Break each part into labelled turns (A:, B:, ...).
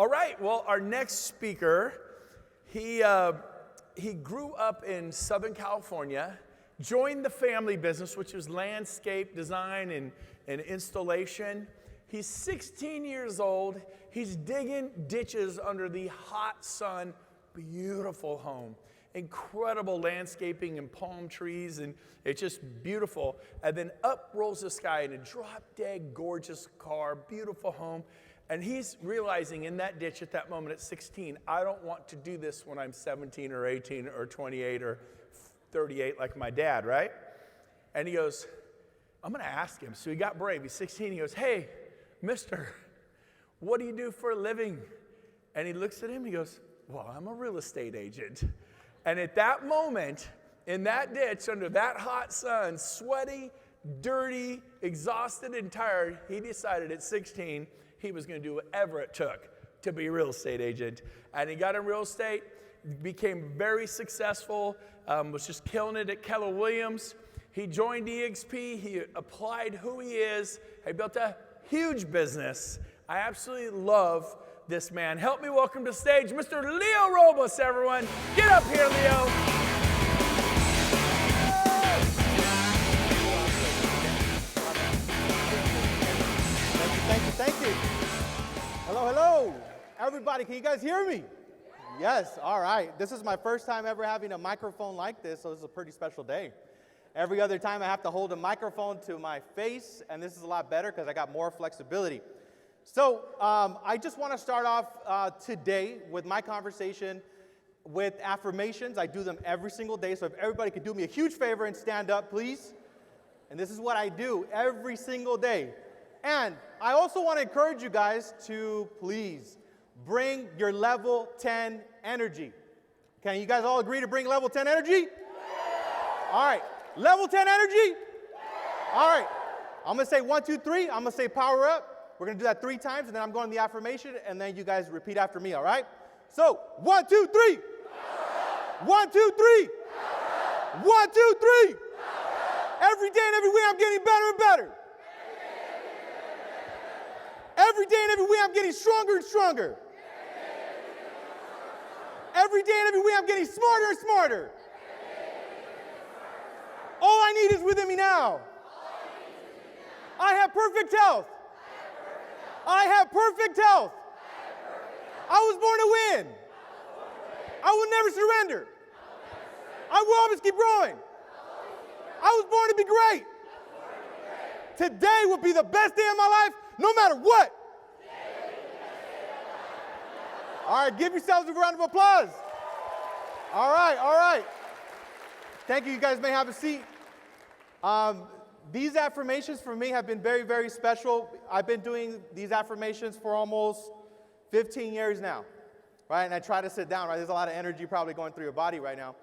A: All right, well, our next speaker, he grew up in Southern California, joined the family business, which was landscape design and installation. He's 16 years old. He's digging ditches under the hot sun. Beautiful home. Incredible landscaping and palm trees, and it's just beautiful. And then up rolls the sky in a drop-dead gorgeous car, beautiful home. And he's realizing in that ditch at that moment at 16, I don't want to do this when I'm 17 or 18 or 28 or 38 like my dad, right? And he goes, I'm going to ask him. So he got brave. He's 16. He goes, hey, mister, what do you do for a living? And he looks at him. He goes, well, I'm a real estate agent. And at that moment, in that ditch, under that hot sun, sweaty, dirty, exhausted, and tired, he decided at 16 he was going to do whatever it took to be a real estate agent. And he got in real estate, became very successful, was just killing it at Keller Williams. He joined EXP. He applied who he is. He built a huge business. I absolutely love this man. Help me welcome to stage Mr. Leo Robles, everyone. Get up here, Leo.
B: Thank you. Hello. Everybody, can you guys hear me? Yes, all right. This is my first time ever having a microphone like this, so this is a pretty special day. Every other time I have to hold a microphone to my face, and this is a lot better because I got more flexibility. So I just want to start off today with my conversation with affirmations. I do them every single day, so if everybody could do me a huge favor and stand up, please. And this is what I do every single day. And I also want to encourage you guys to please bring your level 10 energy. Can you guys all agree to bring level 10 energy? All right. Level 10 energy? All right. I'm going to say 1, 2, 3. I'm going to say power up. We're going to do that 3 times, and then I'm going to the affirmation, and then you guys repeat after me, all right? So, 1, 2, 3. 1, 2, 3. 1, 2, 3. Every day and every week I'm getting better and better. Every day and every week I'm getting stronger and stronger. Every day and every week I'm getting smarter and smarter. All I need is within me now. I have perfect health. I have perfect health. I was born to win. I will never surrender. I will always keep growing. I was born to be great. Today will be the best day of my life, no matter what. All right, give yourselves a round of applause. All right. Thank you. You guys may have a seat. These affirmations for me have been very, very special. I've been doing these affirmations for almost 15 years now, right? And I try to sit down, right? There's a lot of energy probably going through your body right now.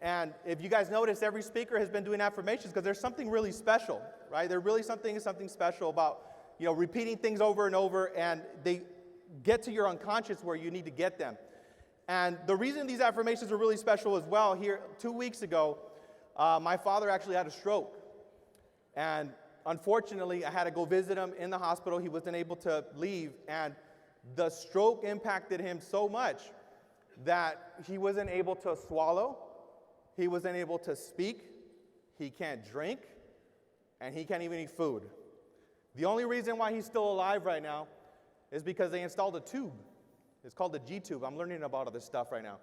B: And if you guys notice, every speaker has been doing affirmations because there's something really special, right? There's really something special about, repeating things over and over, and they get to your unconscious where you need to get them. And the reason these affirmations are really special as well, here 2 weeks ago, my father actually had a stroke. And unfortunately, I had to go visit him in the hospital. He wasn't able to leave. And the stroke impacted him so much that he wasn't able to swallow. He wasn't able to speak. He can't drink. And he can't even eat food. The only reason why he's still alive right now is because they installed a tube. It's called the G-tube. I'm learning about all this stuff right now.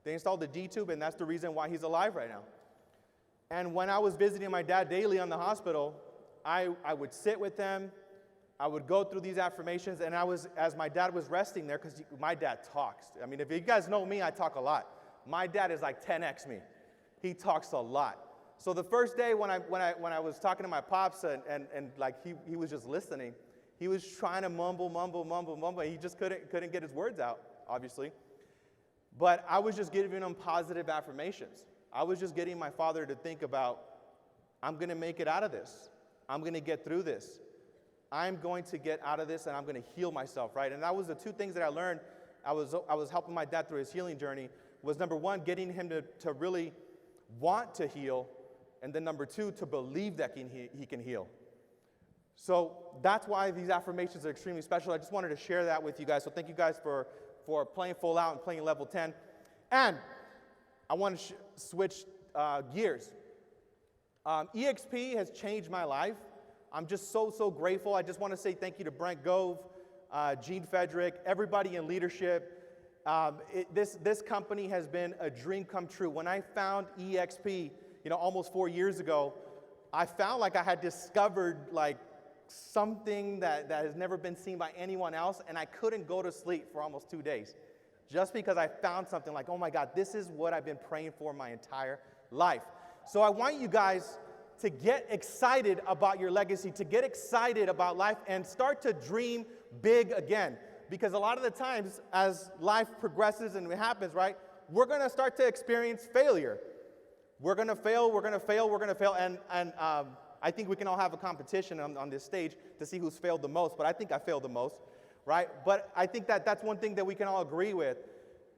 B: They installed the G-tube, and that's the reason why he's alive right now. And when I was visiting my dad daily in the hospital, I would sit with them. I would go through these affirmations, and as my dad was resting there, because my dad talks. I mean, if you guys know me, I talk a lot. My dad is like 10x me. He talks a lot. So the first day when I was talking to my pops and like he was just listening, he was trying to mumble. He just couldn't get his words out, obviously. But I was just giving him positive affirmations. I was just getting my father to think about, I'm going to make it out of this. I'm going to get through this. I'm going to get out of this, and I'm going to heal myself, right? And that was the 2 things that I learned. I was helping my dad through his healing journey. Was number 1, getting him to really want to heal, and then number 2, to believe that he can heal. So that's why these affirmations are extremely special. I just wanted to share that with you guys. So thank you guys for playing full out and playing level 10. And I want to switch gears. EXP has changed my life. I'm just so grateful. I just want to say thank you to Brent, Gove, Gene Fedrick, everybody in leadership. This company has been a dream come true. When I found EXP, almost 4 years ago, I found like I had discovered like something that has never been seen by anyone else, and I couldn't go to sleep for almost 2 days just because I found something like, oh my God, this is what I've been praying for my entire life. So I want you guys to get excited about your legacy, to get excited about life, and start to dream big again. Because a lot of the times, as life progresses and it happens, right, we're going to start to experience failure. We're going to fail, we're going to fail, we're going to fail, and I think we can all have a competition on this stage to see who's failed the most, but I think I failed the most, right? But I think that's one thing that we can all agree with.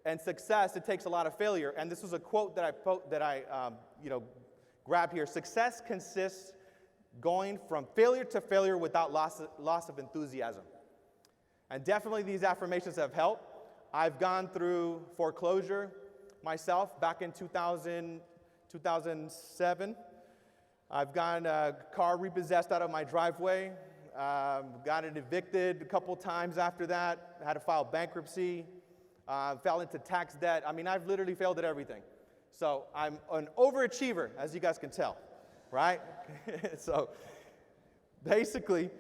B: And success, it takes a lot of failure. And this was a quote that I grabbed here. Success consists going from failure to failure without loss of enthusiasm. And definitely these affirmations have helped. I've gone through foreclosure myself back in 2007. I've gotten a car repossessed out of my driveway, gotten evicted a couple times after that, had to file bankruptcy, fell into tax debt. I mean, I've literally failed at everything. So I'm an overachiever, as you guys can tell, right? So basically,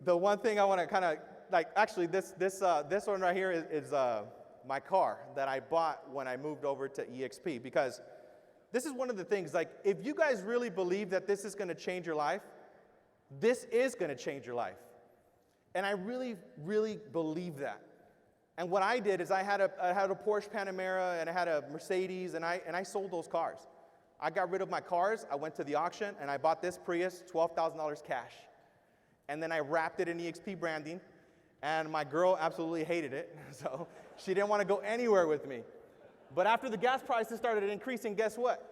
B: the one thing I want to kind of, actually this one right here is my car that I bought when I moved over to EXP, because this is one of the things, if you guys really believe that this is going to change your life, this is going to change your life. And I really, really believe that. And what I did is I had a Porsche Panamera and I had a Mercedes, and I sold those cars. I got rid of my cars, I went to the auction, and I bought this Prius, $12,000 cash. And then I wrapped it in EXP branding, and my girl absolutely hated it, so she didn't want to go anywhere with me. But after the gas prices started increasing, guess what?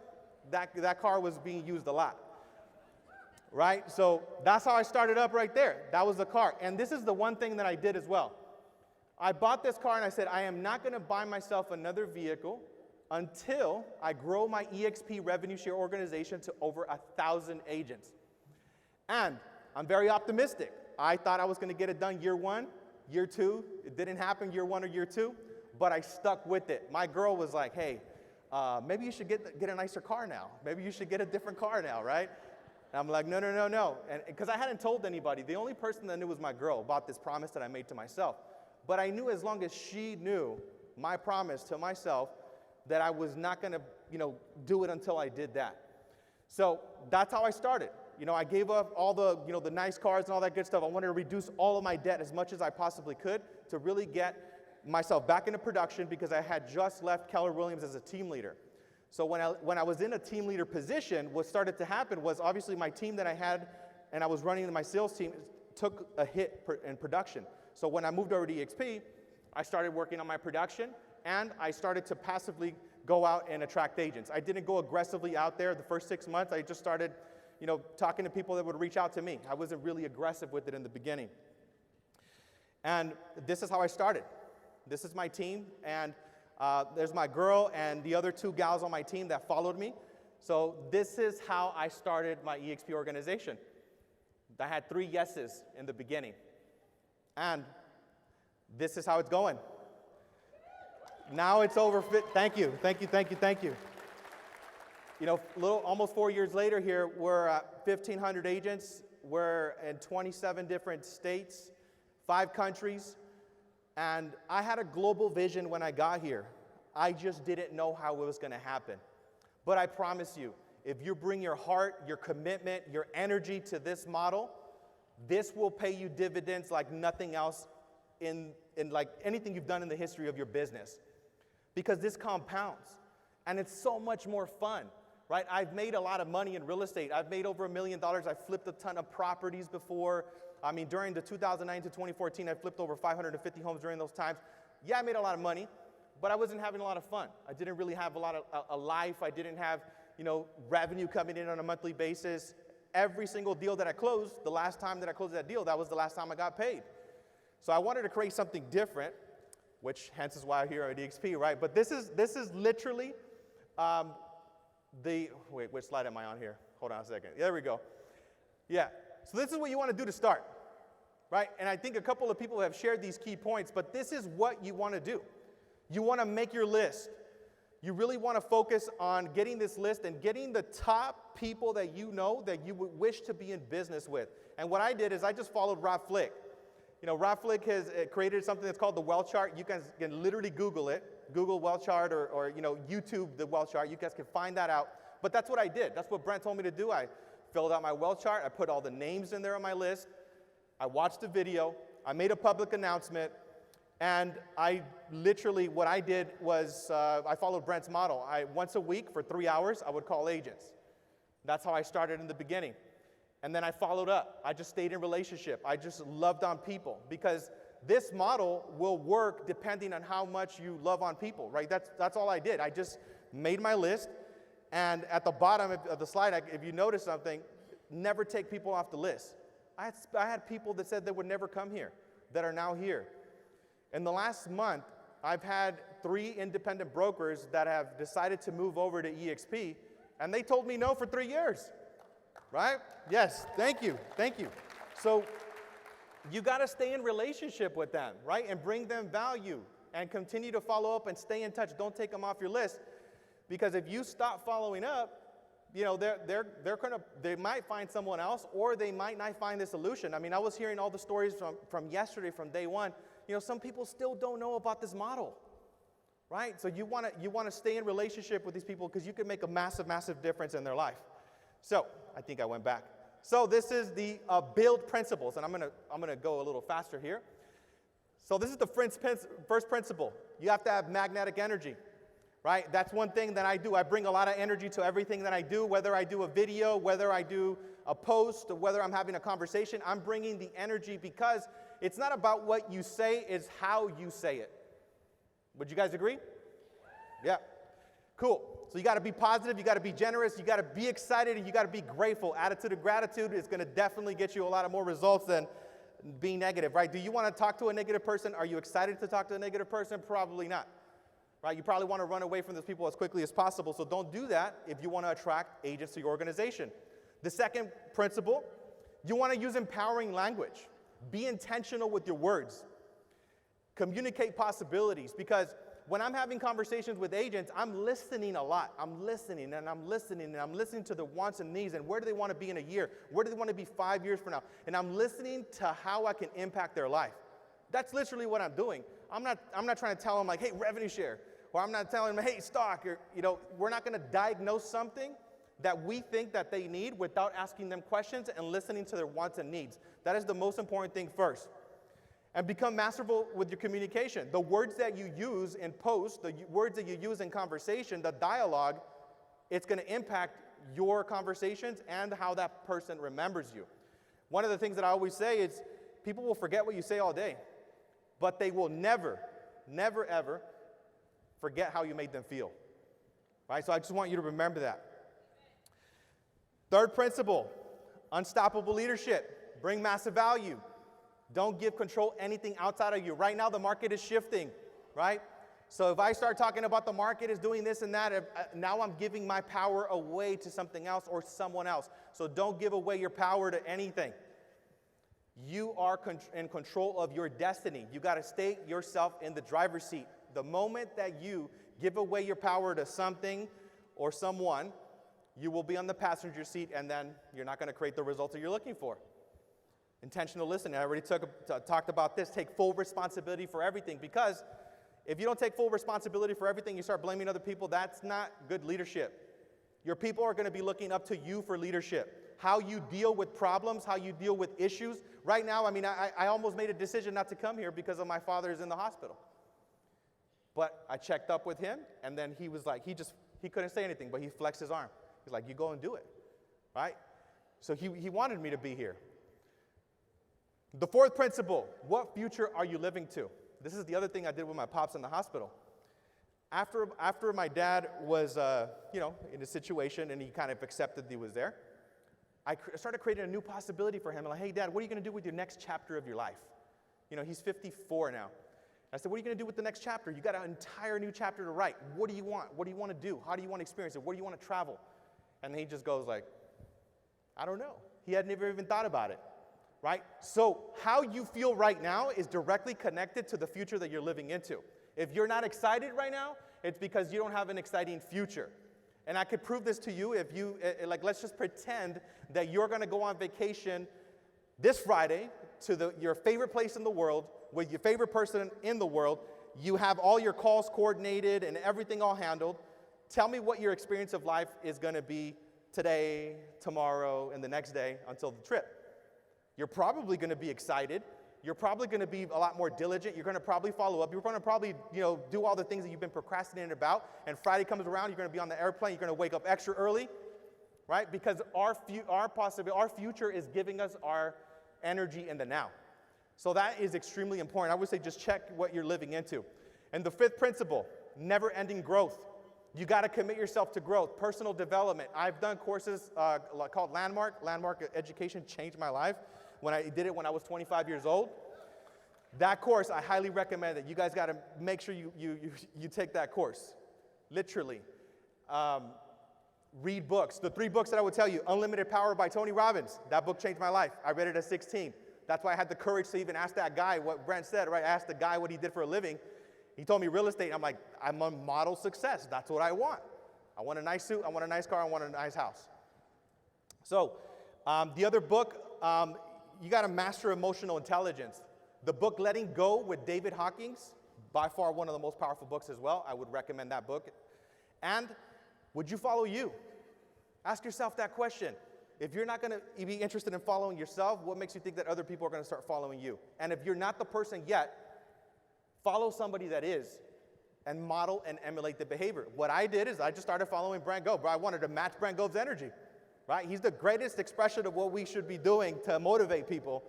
B: That car was being used a lot, right? So that's how I started up right there. That was the car. And this is the one thing that I did as well. I bought this car and I said, I am not going to buy myself another vehicle until I grow my EXP revenue share organization to over 1,000 agents. And I'm very optimistic. I thought I was going to get it done year 1, year 2. It didn't happen year 1 or year 2. But I stuck with it. My girl was like, hey, maybe you should get a nicer car now. Maybe you should get a different car now, right? And I'm like, no. And because I hadn't told anybody. The only person that knew was my girl about this promise that I made to myself. But I knew as long as she knew my promise to myself that I was not going to, do it until I did that. So that's how I started. I gave up all the, the nice cars and all that good stuff. I wanted to reduce all of my debt as much as I possibly could to really get myself back into production, because I had just left Keller Williams as a team leader. So when I was in a team leader position, what started to happen was obviously my team that I had and I was running my sales team took a hit in production. So when I moved over to EXP, I started working on my production, and I started to passively go out and attract agents. I didn't go aggressively out there the first 6 months. I just started, talking to people that would reach out to me. I wasn't really aggressive with it in the beginning. And this is how I started. This is my team, and there's my girl and the other 2 gals on my team that followed me. So this is how I started my EXP organization. I had 3 yeses in the beginning. And this is how it's going. Now it's over. Thank you. Almost 4 years later here, we're at 1,500 agents. We're in 27 different states, 5 countries. And I had a global vision when I got here. I just didn't know how it was going to happen. But I promise you, if you bring your heart, your commitment, your energy to this model, this will pay you dividends like nothing else in like anything you've done in the history of your business. Because this compounds, and it's so much more fun, right? I've made a lot of money in real estate. I've made over $1 million. I've flipped a ton of properties before. I mean, during the 2009 to 2014, I flipped over 550 homes during those times. Yeah, I made a lot of money, but I wasn't having a lot of fun. I didn't really have a life. I didn't have, revenue coming in on a monthly basis. every single deal that I closed, the last time that I closed that deal, that was the last time I got paid. So I wanted to create something different, which hence is why I'm here at EXP, right? But this is literally wait, which slide am I on here? Hold on a second. There we go. Yeah, so this is what you want to do to start, right? And I think a couple of people have shared these key points, but this is what you want to do. You want to make your list. You really want to focus on getting this list and getting the top people that you know that you would wish to be in business with. And what I did is I just followed Rob Flick. You know, Rob Flick has created something that's called the wealth chart. You guys can literally Google it. Google wealth chart or you know, YouTube the wealth chart. You guys can find that out. But that's what I did. That's what Brent told me to do. I filled out my wealth chart. I put all the names in there on my list. I watched the video. I made a public announcement. And I literally, what I did was I followed Brent's model. Once a week for 3 hours, I would call agents. That's how I started in the beginning. And then I followed up. I just stayed in relationship. I just loved on people because this model will work depending on how much you love on people, right? That's all I did. I just made my list. And at the bottom of the slide, if you notice something, never take people off the list. I had people that said they would never come here that are now here. In the last month, I've had 3 independent brokers that have decided to move over to EXP, and they told me no for 3 years, right? Yes, thank you. So you got to stay in relationship with them, right, and bring them value and continue to follow up and stay in touch. Don't take them off your list because if you stop following up, you know, they might find someone else or they might not find the solution. I mean, I was hearing all the stories from yesterday, from day one. You know, some people still don't know about this model, right? So you want to stay in relationship with these people because you can make a massive, massive difference in their life. So I think I went back. So this is the BUILD principles, and I'm gonna go a little faster here. So this is the first principle. You have to have magnetic energy, right? That's one thing that I do. I bring a lot of energy to everything that I do, whether I do a video, whether I do a post, or whether I'm having a conversation. I'm bringing the energy because it's not about what you say, it's how you say it. Would you guys agree? Yeah. Cool. So you got to be positive, you got to be generous, you got to be excited, and you got to be grateful. Attitude of gratitude is going to definitely get you a lot of more results than being negative, right? Do you want to talk to a negative person? Are you excited to talk to a negative person? Probably not. Right? You probably want to run away from those people as quickly as possible, so don't do that if you want to attract agents to your organization. The second principle, you want to use empowering language. Be intentional with your words. Communicate possibilities because when I'm having conversations with agents, I'm listening a lot. I'm listening to the wants and needs and where do they want to be in a year? Where do they want to be 5 years from now? And I'm listening to how I can impact their life. That's literally what I'm doing. I'm not trying to tell them like, hey, revenue share, or I'm not telling them, hey, stock, or we're not going to diagnose something that we think that they need without asking them questions and listening to their wants and needs. That is the most important thing first. And become masterful with your communication. The words that you use in post, the words that you use in conversation, the dialogue, it's going to impact your conversations and how that person remembers you. One of the things that I always say is people will forget what you say all day, but they will never, never, ever forget how you made them feel. Right? So I just want you to remember that. Third principle, unstoppable leadership. Bring massive value. Don't give control anything outside of you. Right now, the market is shifting, right? So if I start talking about the market is doing this and that, now I'm giving my power away to something else or someone else. So don't give away your power to anything. You are in control of your destiny. You got to stay yourself in the driver's seat. The moment that you give away your power to something or someone, you will be on the passenger seat, and then you're not going to create the results that you're looking for. Intentional listening. I already talked about this. Take full responsibility for everything, because if you don't take full responsibility for everything, you start blaming other people, that's not good leadership. Your people are going to be looking up to you for leadership. How you deal with problems, how you deal with issues. Right now, I mean, I almost made a decision not to come here because of my father is in the hospital. But I checked up with him, and then he was like, he couldn't say anything, but he flexed his arm. He's like, you go and do it, right? So he wanted me to be here. The fourth principle, what future are you living to? This is the other thing I did with my pops in the hospital. After my dad was, in a situation and he kind of accepted he was there, I started creating a new possibility for him. I'm like, hey, Dad, what are you going to do with your next chapter of your life? You know, he's 54 now. I said, what are you going to do with the next chapter? You got an entire new chapter to write. What do you want? What do you want to do? How do you want to experience it? Where do you want to travel? And he just goes like, I don't know. He had never even thought about it, right? So how you feel right now is directly connected to the future that you're living into. If you're not excited right now, it's because you don't have an exciting future. And I could prove this to you if you, like, let's just pretend that you're going to go on vacation this Friday to your favorite place in the world with your favorite person in the world. You have all your calls coordinated and everything all handled. Tell me what your experience of life is going to be today, tomorrow, and the next day until the trip. You're probably going to be excited. You're probably going to be a lot more diligent. You're going to probably follow up. You're going to probably, do all the things that you've been procrastinating about. And Friday comes around, you're going to be on the airplane. You're going to wake up extra early, right? Because our future is giving us our energy in the now. So that is extremely important. I would say just check what you're living into. And the fifth principle, never-ending growth. You got to commit yourself to growth, personal development. I've done courses called Landmark. Landmark education changed my life. When I did it when I was 25 years old. That course, I highly recommend it. You guys got to make sure you take that course, literally. Read books. The 3 books that I would tell you, Unlimited Power by Tony Robbins. That book changed my life. I read it at 16. That's why I had the courage to even ask that guy what Brent said, right? I asked the guy what he did for a living. He told me real estate. I'm like, I'm a model success. That's what I want. I want a nice suit. I want a nice car. I want a nice house. So the other book, you got to master emotional intelligence. The book Letting Go with David Hawkins, by far one of the most powerful books as well. I would recommend that book. And would you follow you? Ask yourself that question. If you're not going to be interested in following yourself, what makes you think that other people are going to start following you? And if you're not the person yet, follow somebody that is and model and emulate the behavior. What I did is I just started following Brent Gove. I wanted to match Brent Gove's energy. Right? He's the greatest expression of what we should be doing to motivate people,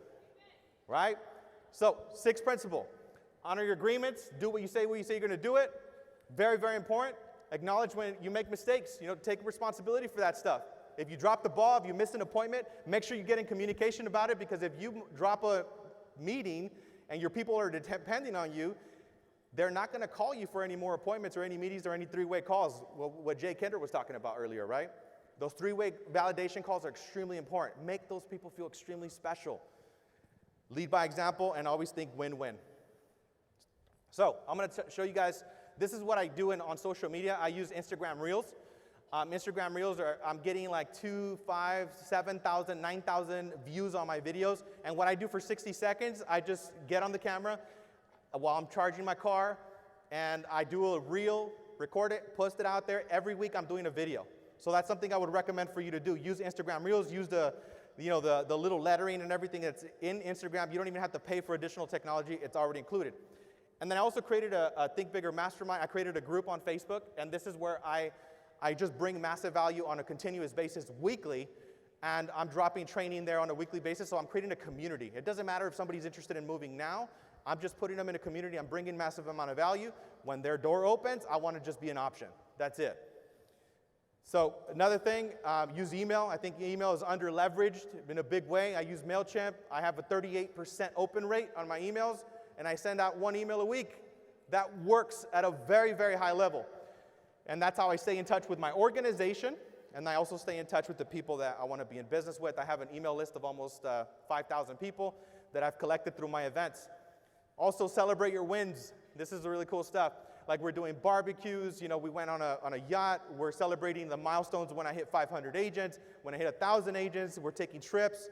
B: right? So, 6th principle, honor your agreements, do what you say you're going to do it. Very, very important. Acknowledge when you make mistakes, take responsibility for that stuff. If you drop the ball, if you miss an appointment, make sure you get in communication about it, because if you drop a meeting and your people are depending on you, they're not going to call you for any more appointments or any meetings or any 3-way calls, what Jay Kinder was talking about earlier, right? Those 3-way validation calls are extremely important. Make those people feel extremely special. Lead by example and always think win-win. So I'm going to show you guys, this is what I do on social media. I use Instagram Reels. Instagram Reels I'm getting like 2, 5, 7,000, 9,000 views on my videos. And what I do for 60 seconds, I just get on the camera while I'm charging my car, and I do a reel, record it, post it out there. Every week I'm doing a video. So that's something I would recommend for you to do. Use Instagram Reels, use the little lettering and everything that's in Instagram. You don't even have to pay for additional technology. It's already included. And then I also created a Think Bigger Mastermind. I created a group on Facebook, and this is where I just bring massive value on a continuous basis weekly, and I'm dropping training there on a weekly basis, so I'm creating a community. It doesn't matter if somebody's interested in moving now. I'm just putting them in a community. I'm bringing massive amount of value. When their door opens, I want to just be an option. That's it. So another thing, use email. I think email is under-leveraged in a big way. I use MailChimp. I have a 38% open rate on my emails, and I send out 1 email a week. That works at a very, very high level. And that's how I stay in touch with my organization, and I also stay in touch with the people that I want to be in business with. I have an email list of almost 5,000 people that I've collected through my events. Also, celebrate your wins. This is the really cool stuff. Like, we're doing barbecues, we went on a yacht. We're celebrating the milestones when I hit 500 agents, when I hit 1,000 agents. We're taking trips,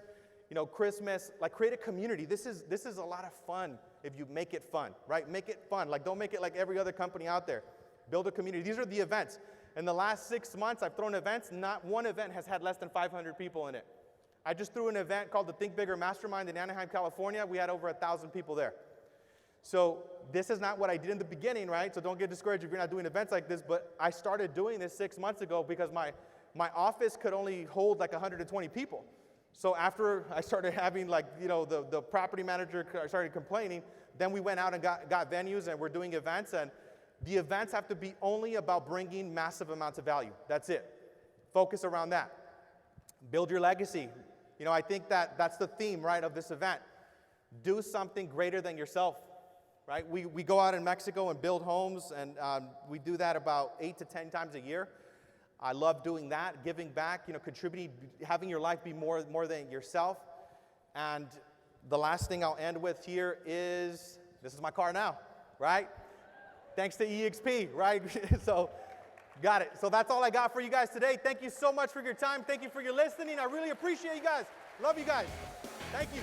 B: Christmas. Like, create a community. This is a lot of fun if you make it fun, right? Make it fun. Like, don't make it like every other company out there. Build a community. These are the events. In the last 6 months, I've thrown events. Not one event has had less than 500 people in it. I just threw an event called the Think Bigger Mastermind in Anaheim, California. We had over 1,000 people there. So this is not what I did in the beginning, right? So don't get discouraged if you're not doing events like this, but I started doing this 6 months ago because my office could only hold like 120 people. So after I started having the property manager started complaining, then we went out and got venues, and we're doing events, and the events have to be only about bringing massive amounts of value. That's it. Focus around that. Build your legacy. You know, I think that's the theme, right, of this event. Do something greater than yourself, right? We go out in Mexico and build homes, and we do that about 8 to 10 times a year. I love doing that, giving back, you know, contributing, having your life be more than yourself. And the last thing I'll end with here is, this is my car now, right? Thanks to EXP, right? So, got it. So that's all I got for you guys today. Thank you so much for your time. Thank you for your listening. I really appreciate you guys. Love you guys. Thank you.